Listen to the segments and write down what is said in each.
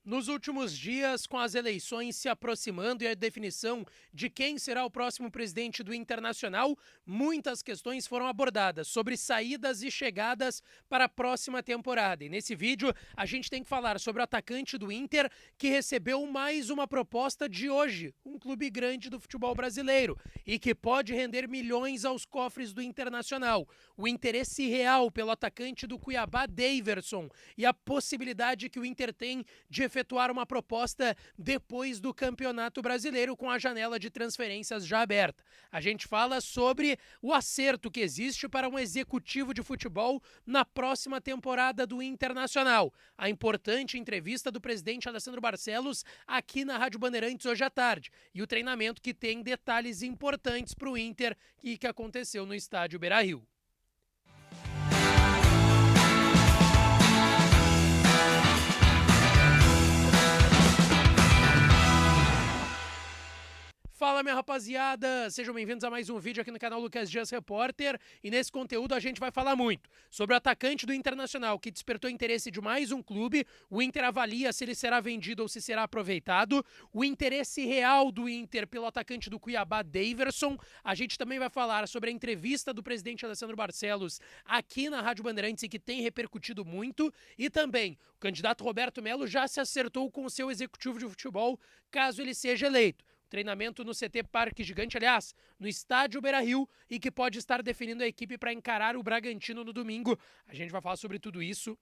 Nos últimos dias, com as eleições se aproximando e a definição de quem será o próximo presidente do Internacional, muitas questões foram abordadas sobre saídas e chegadas para a próxima temporada. E nesse vídeo, a gente tem que falar sobre o atacante do Inter, que recebeu mais uma proposta de hoje, um clube grande do futebol brasileiro, e que pode render milhões aos cofres do Internacional. O interesse real pelo atacante do Cuiabá, Daverson, e a possibilidade que o Inter tem de efetuar uma proposta depois do Campeonato Brasileiro, com a janela de transferências já aberta. A gente fala sobre o acerto que existe para um executivo de futebol na próxima temporada do Internacional. A importante entrevista do presidente Alessandro Barcelos aqui na Rádio Bandeirantes hoje à tarde. E o treinamento que tem detalhes importantes para o Inter e que aconteceu no estádio Beira-Rio. Fala, minha rapaziada! Sejam bem-vindos a mais um vídeo aqui no canal Lucas Dias Repórter. E nesse conteúdo a gente vai falar muito sobre o atacante do Internacional, que despertou interesse de mais um clube. O Inter avalia se ele será vendido ou se será aproveitado. O interesse real do Inter pelo atacante do Cuiabá, Daverson. A gente também vai falar sobre a entrevista do presidente Alessandro Barcelos aqui na Rádio Bandeirantes, e que tem repercutido muito. E também, o candidato Roberto Melo já se acertou com o seu executivo de futebol, caso ele seja eleito. Treinamento no CT Parque Gigante, aliás, no estádio Beira-Rio, e que pode estar definindo a equipe para encarar o Bragantino no domingo. A gente vai falar sobre tudo isso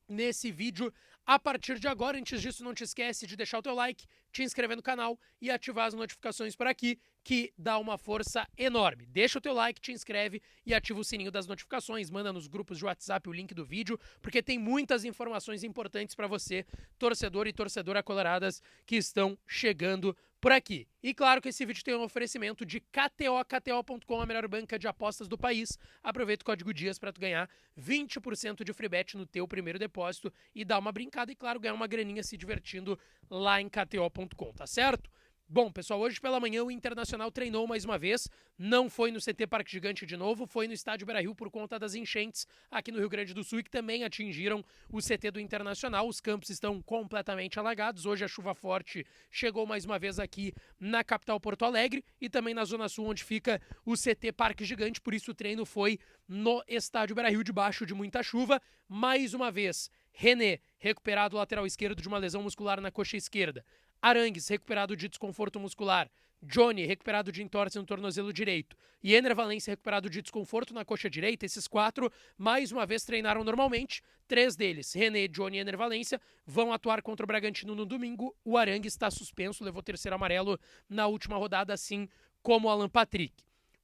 nesse vídeo a partir de agora. Antes disso, não te esquece de deixar o teu like, te inscrever no canal e ativar as notificações por aqui, que dá uma força enorme. Deixa o teu like, te inscreve e ativa o sininho das notificações, manda nos grupos de WhatsApp o link do vídeo, porque tem muitas informações importantes para você, torcedor e torcedora coloradas, que estão chegando por aqui. E claro que esse vídeo tem um oferecimento de KTO.com, a melhor banca de apostas do país. Aproveita o código DIAS para tu ganhar 20% de free bet no teu primeiro depósito e dar uma brincada e, claro, ganhar uma graninha se divertindo lá em KTO.com, tá certo? Bom, pessoal, hoje pela manhã o Internacional treinou mais uma vez, não foi no CT Parque Gigante de novo, foi no estádio Beira-Rio por conta das enchentes aqui no Rio Grande do Sul, e que também atingiram o CT do Internacional. Os campos estão completamente alagados. Hoje a chuva forte chegou mais uma vez aqui na capital Porto Alegre e também na Zona Sul, onde fica o CT Parque Gigante, por isso o treino foi no estádio Beira-Rio, debaixo de muita chuva. Mais uma vez, René, recuperado lateral esquerdo de uma lesão muscular na coxa esquerda. Arangues, recuperado de desconforto muscular. Johnny, recuperado de entorse no tornozelo direito. E Ener Valencia, recuperado de desconforto na coxa direita. Esses quatro, mais uma vez, treinaram normalmente. Três deles, René, Johnny e Ener Valencia, vão atuar contra o Bragantino no domingo. O Arangues está suspenso, levou terceiro amarelo na última rodada, assim como o Alan Patrick.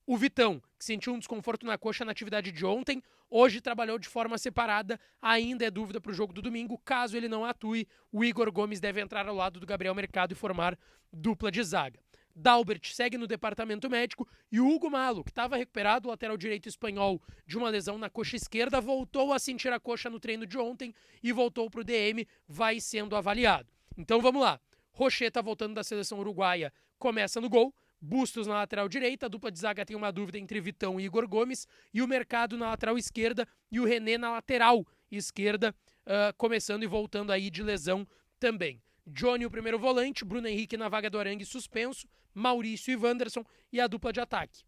O Vitão, que sentiu um desconforto na coxa na atividade de ontem, hoje trabalhou de forma separada, ainda é dúvida para o jogo do domingo. Caso ele não atue, o Igor Gomes deve entrar ao lado do Gabriel Mercado e formar dupla de zaga. Dalbert segue no departamento médico e o Hugo Malo, que estava recuperado, o lateral direito espanhol, de uma lesão na coxa esquerda, voltou a sentir a coxa no treino de ontem e voltou para o DM, vai sendo avaliado. Então vamos lá. Rocheta, voltando da seleção uruguaia, começa no gol. Bustos na lateral direita, a dupla de zaga tem uma dúvida entre Vitão e Igor Gomes, e o Mercado na lateral esquerda e o René na lateral esquerda, começando e voltando aí de lesão também. Johnny, o primeiro volante, Bruno Henrique na vaga do Arangue suspenso, Maurício e Wanderson e a dupla de ataque.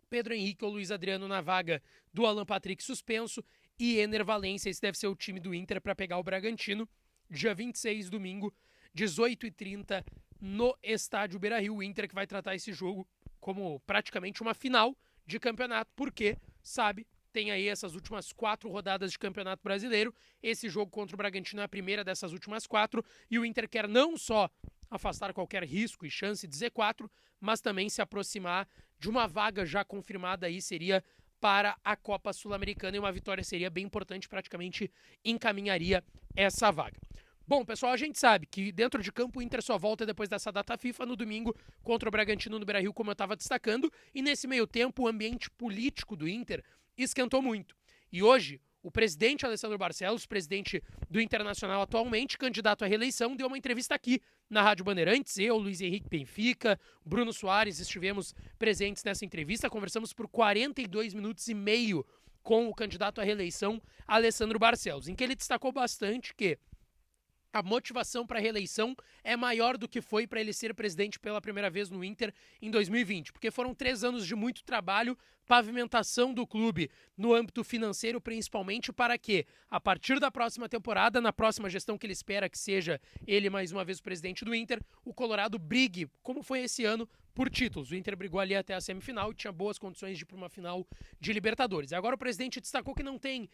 Pedro Henrique ou Luiz Adriano na vaga do Alan Patrick suspenso e Ener Valencia. Esse deve ser o time do Inter para pegar o Bragantino, dia 26, domingo, 18h30, no estádio Beira-Rio. O Inter que vai tratar esse jogo como praticamente uma final de campeonato, porque, sabe, tem aí essas últimas 4 rodadas de campeonato brasileiro. Esse jogo contra o Bragantino é a primeira dessas últimas 4, e o Inter quer não só afastar qualquer risco e chance de Z4, mas também se aproximar de uma vaga já confirmada aí, seria para a Copa Sul-Americana, e uma vitória seria bem importante, praticamente encaminharia essa vaga. Bom, pessoal, a gente sabe que dentro de campo o Inter só volta depois dessa data FIFA no domingo contra o Bragantino no Beira-Rio, como eu estava destacando, e nesse meio tempo o ambiente político do Inter esquentou muito. E hoje, o presidente Alessandro Barcelos, presidente do Internacional atualmente, candidato à reeleição, deu uma entrevista aqui na Rádio Bandeirantes. Eu, Luiz Henrique Benfica, Bruno Soares estivemos presentes nessa entrevista, conversamos por 42 minutos e meio com o candidato à reeleição, Alessandro Barcelos, em que ele destacou bastante que a motivação para a reeleição é maior do que foi para ele ser presidente pela primeira vez no Inter em 2020, porque foram 3 anos de muito trabalho, pavimentação do clube no âmbito financeiro, principalmente para que, a partir da próxima temporada, na próxima gestão que ele espera que seja ele mais uma vez o presidente do Inter, o Colorado brigue, como foi esse ano, por títulos. O Inter brigou ali até a semifinal e tinha boas condições de ir para uma final de Libertadores. Agora o presidente destacou que não tem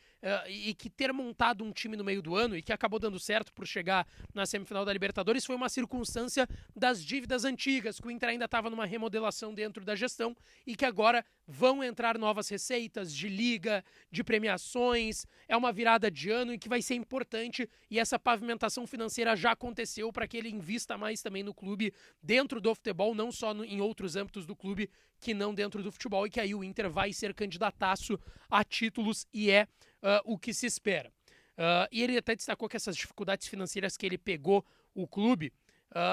e que ter montado um time no meio do ano e que acabou dando certo por chegar na semifinal da Libertadores foi uma circunstância das dívidas antigas, que o Inter ainda estava numa remodelação dentro da gestão e que agora vão entrar novas receitas de liga, de premiações, é uma virada de ano e que vai ser importante e essa pavimentação financeira já aconteceu para que ele invista mais também no clube dentro do futebol, não só em outros âmbitos do clube que não dentro do futebol e que aí o Inter vai ser candidataço a títulos e é o que se espera. E ele até destacou que essas dificuldades financeiras que ele pegou o clube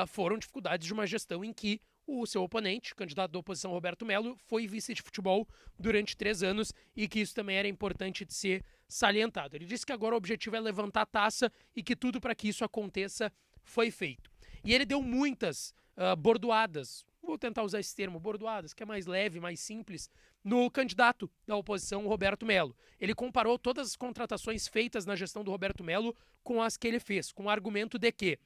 foram dificuldades de uma gestão em que o seu oponente, candidato da oposição Roberto Melo, foi vice de futebol durante 3 anos e que isso também era importante de ser salientado. Ele disse que agora o objetivo é levantar a taça e que tudo para que isso aconteça foi feito. E ele deu muitas bordoadas, vou tentar usar esse termo, bordoadas, que é mais leve, mais simples, no candidato da oposição, Roberto Melo. Ele comparou todas as contratações feitas na gestão do Roberto Melo com as que ele fez, com o argumento de que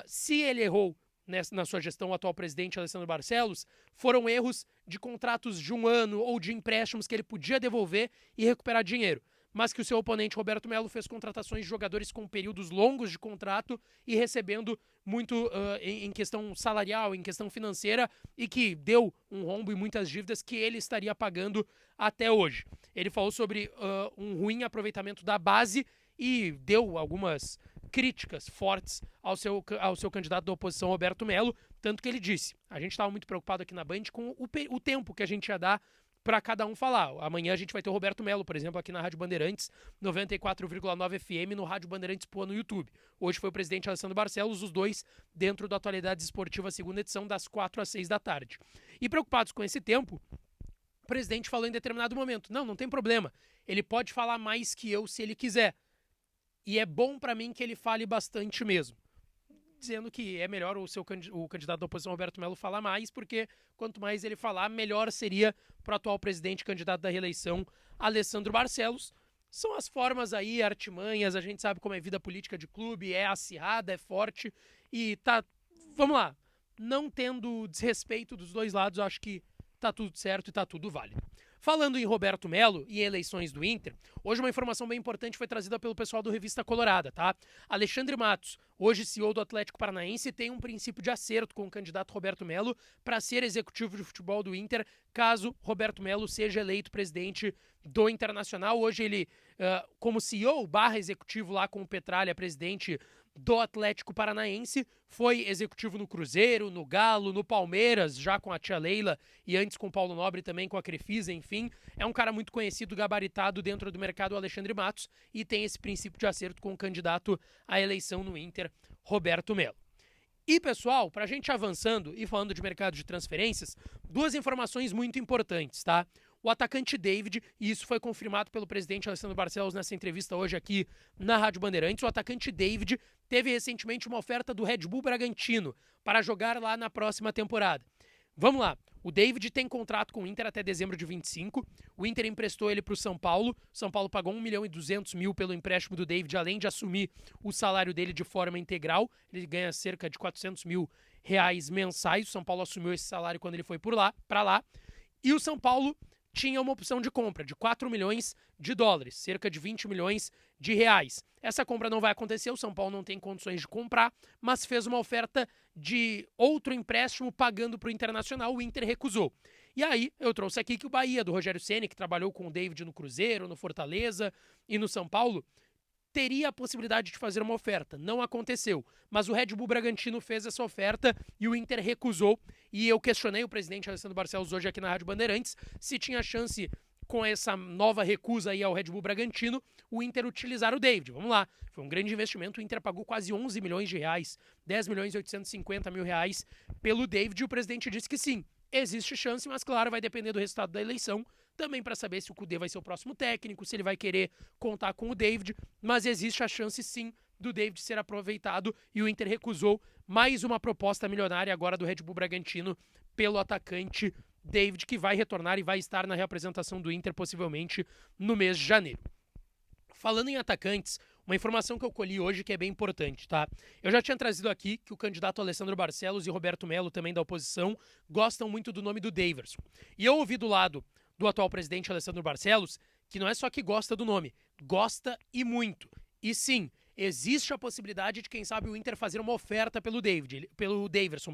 se ele errou na sua gestão, o atual presidente Alessandro Barcelos, foram erros de contratos de 1 ano ou de empréstimos que ele podia devolver e recuperar dinheiro, mas que o seu oponente Roberto Melo fez contratações de jogadores com períodos longos de contrato e recebendo muito em questão salarial, em questão financeira, e que deu um rombo e muitas dívidas que ele estaria pagando até hoje. Ele falou sobre um ruim aproveitamento da base e deu algumas críticas fortes ao seu candidato da oposição, Roberto Melo, tanto que ele disse, a gente estava muito preocupado aqui na Band com o tempo que a gente ia dar para cada um falar. Amanhã a gente vai ter o Roberto Melo, por exemplo, aqui na Rádio Bandeirantes, 94,9 FM, no Rádio Bandeirantes Poa no YouTube. Hoje foi o presidente Alessandro Barcelos, os dois dentro do Atualidades Esportivas, segunda edição, das 4 às 6 da tarde. E preocupados com esse tempo, o presidente falou em determinado momento, não tem problema, ele pode falar mais que eu se ele quiser. E é bom para mim que ele fale bastante mesmo. Dizendo que é melhor o candidato da oposição, Roberto Melo, falar mais, porque quanto mais ele falar, melhor seria para o atual presidente candidato da reeleição, Alessandro Barcelos. São as formas aí, artimanhas, a gente sabe como é a vida política de clube, é acirrada, é forte, e tá, vamos lá, não tendo desrespeito dos dois lados, acho que tá tudo certo e tá tudo válido. Falando em Roberto Melo e eleições do Inter, hoje uma informação bem importante foi trazida pelo pessoal do Revista Colorada, tá? Alexandre Matos, hoje CEO do Atlético Paranaense, tem um princípio de acerto com o candidato Roberto Melo para ser executivo de futebol do Inter, caso Roberto Melo seja eleito presidente do Internacional. Hoje ele, como CEO / executivo lá com o Petralha, presidente do Atlético Paranaense, foi executivo no Cruzeiro, no Galo, no Palmeiras, já com a tia Leila e antes com o Paulo Nobre também com a Crefisa, enfim. É um cara muito conhecido, gabaritado dentro do mercado, Alexandre Matos, e tem esse princípio de acerto com o candidato à eleição no Inter, Roberto Melo. E, pessoal, pra gente avançando e falando de mercado de transferências, 2 informações muito importantes, tá? O atacante David, e isso foi confirmado pelo presidente Alessandro Barcelos nessa entrevista hoje aqui na Rádio Bandeirantes, o atacante David teve recentemente uma oferta do Red Bull Bragantino para jogar lá na próxima temporada. Vamos lá, o David tem contrato com o Inter até dezembro de 25, o Inter emprestou ele para o São Paulo pagou 1.200.000 pelo empréstimo do David, além de assumir o salário dele de forma integral, ele ganha cerca de R$400.000 mensais, o São Paulo assumiu esse salário quando ele foi para lá, e o São Paulo tinha uma opção de compra de $4 milhões, cerca de R$20 milhões. Essa compra não vai acontecer, o São Paulo não tem condições de comprar, mas fez uma oferta de outro empréstimo pagando para o Internacional, o Inter recusou. E aí eu trouxe aqui que o Bahia, do Rogério Ceni, que trabalhou com o David no Cruzeiro, no Fortaleza e no São Paulo, teria a possibilidade de fazer uma oferta. Não aconteceu, mas o Red Bull Bragantino fez essa oferta e o Inter recusou. E eu questionei o presidente Alessandro Barcelos hoje aqui na Rádio Bandeirantes se tinha chance, com essa nova recusa aí ao Red Bull Bragantino, o Inter utilizar o David. Vamos lá, foi um grande investimento, o Inter pagou quase R$11 milhões, R$10.850.000 pelo David, e o presidente disse que sim, existe chance, mas claro, vai depender do resultado da eleição, também para saber se o Kudê vai ser o próximo técnico, se ele vai querer contar com o David, mas existe a chance sim do David ser aproveitado e o Inter recusou mais uma proposta milionária agora do Red Bull Bragantino pelo atacante David, que vai retornar e vai estar na representação do Inter possivelmente no mês de janeiro. Falando em atacantes, uma informação que eu colhi hoje que é bem importante, tá? Eu já tinha trazido aqui que o candidato Alessandro Barcelos e Roberto Melo, também da oposição, gostam muito do nome do Daverson. E eu ouvi do lado do atual presidente Alessandro Barcelos que não é só que gosta do nome, gosta e muito. E sim, existe a possibilidade de, quem sabe, o Inter fazer uma oferta pelo Daverson.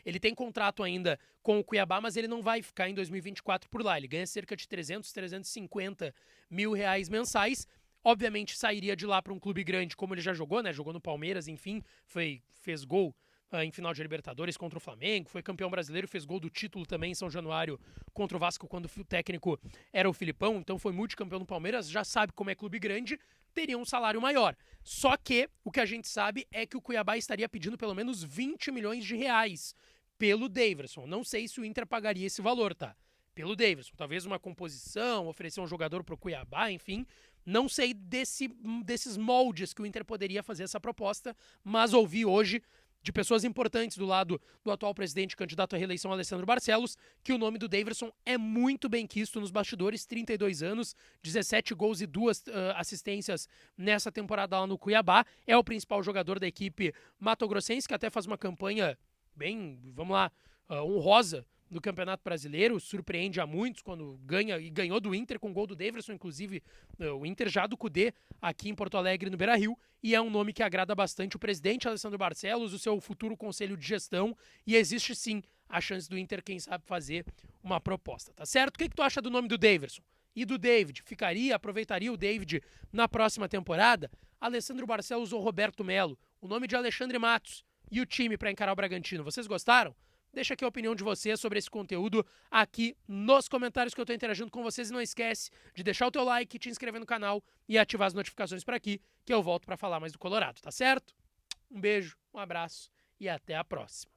Ele tem contrato ainda com o Cuiabá, mas ele não vai ficar em 2024 por lá. Ele ganha cerca de 350 mil reais mensais. Obviamente sairia de lá para um clube grande, como ele já jogou, né? Jogou no Palmeiras, enfim, fez gol em final de Libertadores contra o Flamengo, foi campeão brasileiro, fez gol do título também em São Januário contra o Vasco quando o técnico era o Filipão, então foi multicampeão no Palmeiras, já sabe como é clube grande, teria um salário maior. Só que o que a gente sabe é que o Cuiabá estaria pedindo pelo menos 20 milhões de reais pelo Daverson. Não sei se o Inter pagaria esse valor, tá? Pelo Daverson. Talvez uma composição, oferecer um jogador pro Cuiabá, enfim. Não sei desses moldes que o Inter poderia fazer essa proposta, mas ouvi hoje de pessoas importantes do lado do atual presidente candidato à reeleição Alessandro Barcelos, que o nome do Daverson é muito bem quisto nos bastidores, 32 anos, 17 gols e 2 assistências nessa temporada lá no Cuiabá, é o principal jogador da equipe matogrossense, que até faz uma campanha bem, vamos lá, honrosa no Campeonato Brasileiro, surpreende a muitos quando ganha, e ganhou do Inter com gol do Daverson, inclusive o Inter já do Cudê aqui em Porto Alegre, no Beira-Rio, e é um nome que agrada bastante o presidente Alessandro Barcelos, o seu futuro conselho de gestão, e existe sim a chance do Inter, quem sabe, fazer uma proposta, tá certo? O que tu acha do nome do Daverson? E do David? Aproveitaria o David na próxima temporada? Alessandro Barcelos ou Roberto Melo? O nome de Alexandre Matos e o time para encarar o Bragantino, vocês gostaram? Deixa aqui a opinião de vocês sobre esse conteúdo aqui nos comentários que eu tô interagindo com vocês. E não esquece de deixar o teu like, te inscrever no canal e ativar as notificações por aqui, que eu volto para falar mais do Colorado, tá certo? Um beijo, um abraço e até a próxima.